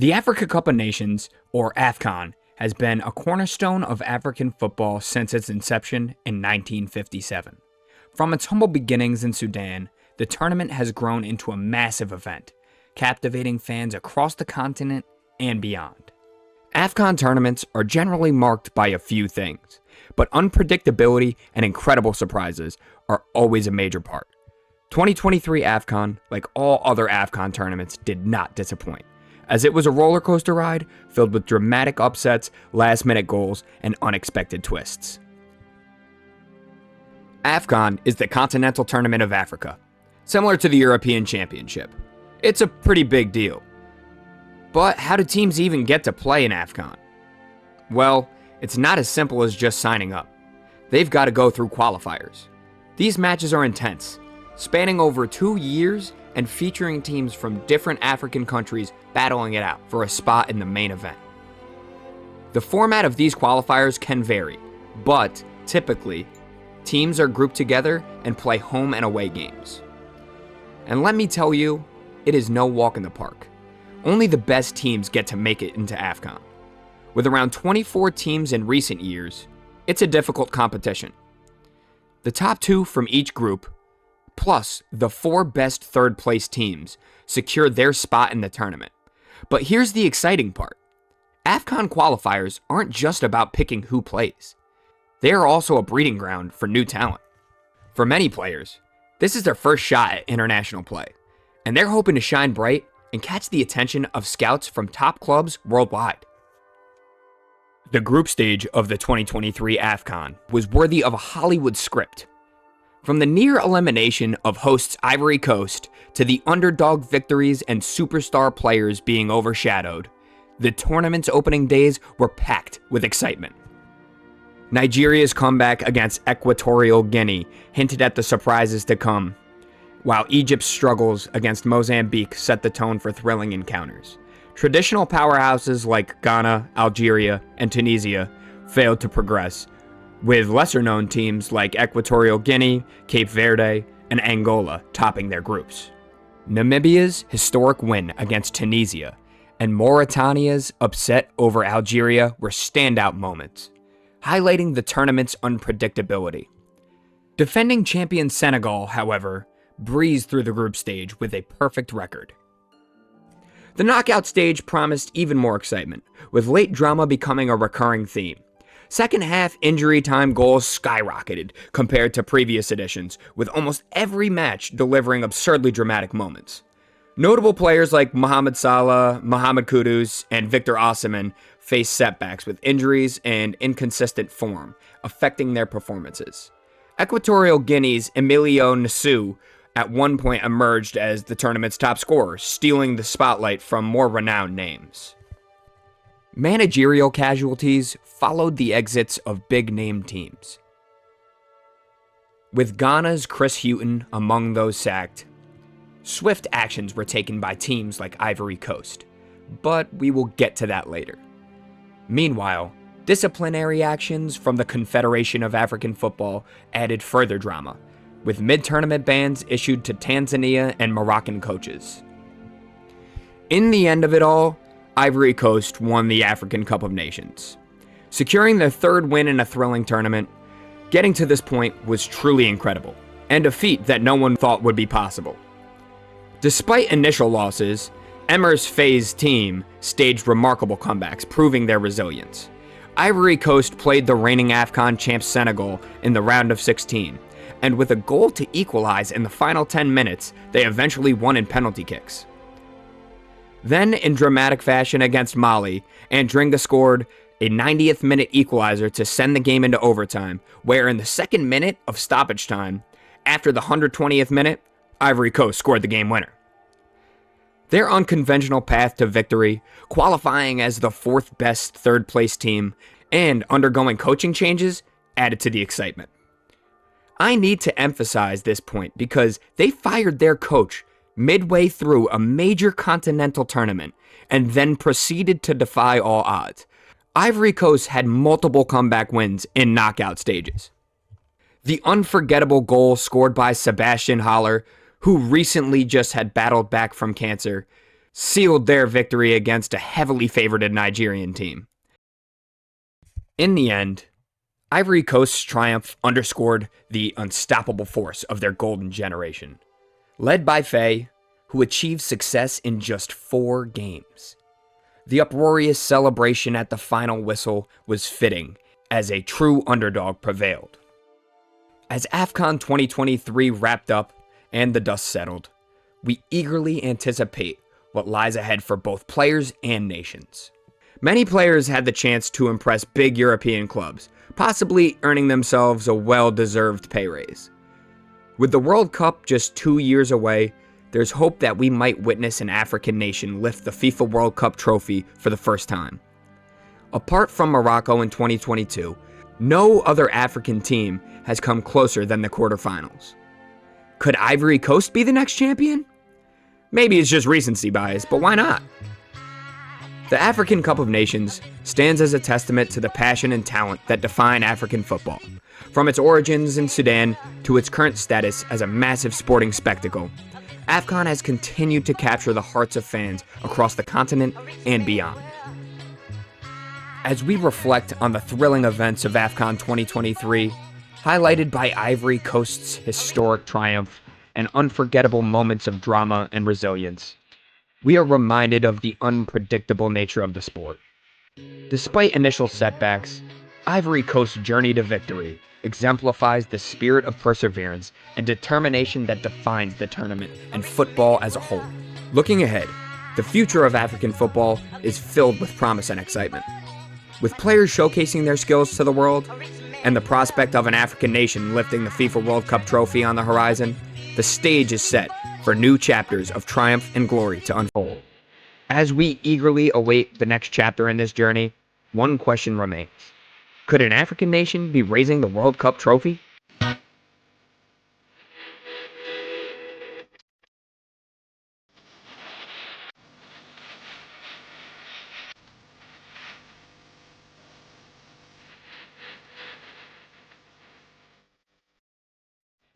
The Africa Cup of Nations, or AFCON, has been a cornerstone of African football since its inception in 1957. From its humble beginnings in Sudan, the tournament has grown into a massive event, captivating fans across the continent and beyond. AFCON tournaments are generally marked by a few things, but unpredictability and incredible surprises are always a major part. 2023 AFCON, like all other AFCON tournaments, did not disappoint, as it was a roller coaster ride filled with dramatic upsets, last-minute goals, and unexpected twists. AFCON is the continental tournament of Africa, similar to the European Championship. It's a pretty big deal. But how do teams even get to play in AFCON? Well, it's not as simple as just signing up. They've got to go through qualifiers. These matches are intense, spanning over 2 years and featuring teams from different African countries battling it out for a spot in the main event. The format of these qualifiers can vary, but typically, teams are grouped together and play home and away games. And let me tell you, it is no walk in the park. Only the best teams get to make it into AFCON. With around 24 teams in recent years, it's a difficult competition. The top 2 from each group, plus the 4 best third-place teams, secure their spot in the tournament. But here's the exciting part. AFCON qualifiers aren't just about picking who plays. They are also a breeding ground for new talent. For many players, this is their first shot at international play, and they're hoping to shine bright and catch the attention of scouts from top clubs worldwide. The group stage of the 2023 AFCON was worthy of a Hollywood script. From the near elimination of hosts Ivory Coast to the underdog victories and superstar players being overshadowed, the tournament's opening days were packed with excitement. Nigeria's comeback against Equatorial Guinea hinted at the surprises to come, while Egypt's struggles against Mozambique set the tone for thrilling encounters. Traditional powerhouses like Ghana, Algeria, and Tunisia failed to progress, with lesser-known teams like Equatorial Guinea, Cape Verde, and Angola topping their groups. Namibia's historic win against Tunisia and Mauritania's upset over Algeria were standout moments, highlighting the tournament's unpredictability. Defending champion Senegal, however, breezed through the group stage with a perfect record. The knockout stage promised even more excitement, with late drama becoming a recurring theme. Second half injury time goals skyrocketed compared to previous editions, with almost every match delivering absurdly dramatic moments. Notable players like Mohamed Salah, Mohamed Kudus, and Victor Osimhen faced setbacks with injuries and inconsistent form, affecting their performances. Equatorial Guinea's Emilio Nassau at one point emerged as the tournament's top scorer, stealing the spotlight from more renowned names. Managerial casualties followed the exits of big-name teams, with Ghana's Chris Hughton among those sacked. Swift actions were taken by teams like Ivory Coast, but we will get to that later. Meanwhile, disciplinary actions from the Confederation of African Football added further drama, with mid-tournament bans issued to Tanzania and Moroccan coaches. In the end of it all, Ivory Coast won the African Cup of Nations, securing their 3rd win in a thrilling tournament. Getting to this point was truly incredible, and a feat that no one thought would be possible. Despite initial losses, Emer's Faye's team staged remarkable comebacks, proving their resilience. Ivory Coast played the reigning AFCON champs Senegal in the round of 16, and with a goal to equalize in the final 10 minutes, they eventually won in penalty kicks. Then, in dramatic fashion against Mali, Andringa scored a 90th minute equalizer to send the game into overtime, where in the 2nd minute of stoppage time, after the 120th minute, Ivory Coast scored the game winner. Their unconventional path to victory, qualifying as the 4th best 3rd place team, and undergoing coaching changes added to the excitement. I need to emphasize this point because they fired their coach midway through a major continental tournament and then proceeded to defy all odds. Ivory Coast had multiple comeback wins in knockout stages. The unforgettable goal scored by Sebastian Haller, who recently just had battled back from cancer, sealed their victory against a heavily favored Nigerian team. In the end, Ivory Coast's triumph underscored the unstoppable force of their golden generation. Led by Faye, who achieved success in just 4 games. The uproarious celebration at the final whistle was fitting, as a true underdog prevailed. As AFCON 2023 wrapped up and the dust settled, we eagerly anticipate what lies ahead for both players and nations. Many players had the chance to impress big European clubs, possibly earning themselves a well-deserved pay raise. With the World Cup just 2 years away, there's hope that we might witness an African nation lift the FIFA World Cup trophy for the first time. Apart from Morocco in 2022, no other African team has come closer than the quarterfinals. Could Ivory Coast be the next champion? Maybe it's just recency bias, but why not? The African Cup of Nations stands as a testament to the passion and talent that define African football, from its origins in Sudan to its current status as a massive sporting spectacle. AFCON has continued to capture the hearts of fans across the continent and beyond. As we reflect on the thrilling events of AFCON 2023, highlighted by Ivory Coast's historic triumph and unforgettable moments of drama and resilience, we are reminded of the unpredictable nature of the sport. Despite initial setbacks, Ivory Coast's journey to victory exemplifies the spirit of perseverance and determination that defines the tournament and football as a whole. Looking ahead, the future of African football is filled with promise and excitement. With players showcasing their skills to the world, and the prospect of an African nation lifting the FIFA World Cup trophy on the horizon, the stage is set for new chapters of triumph and glory to unfold. As we eagerly await the next chapter in this journey, one question remains. Could an African nation be raising the World Cup trophy?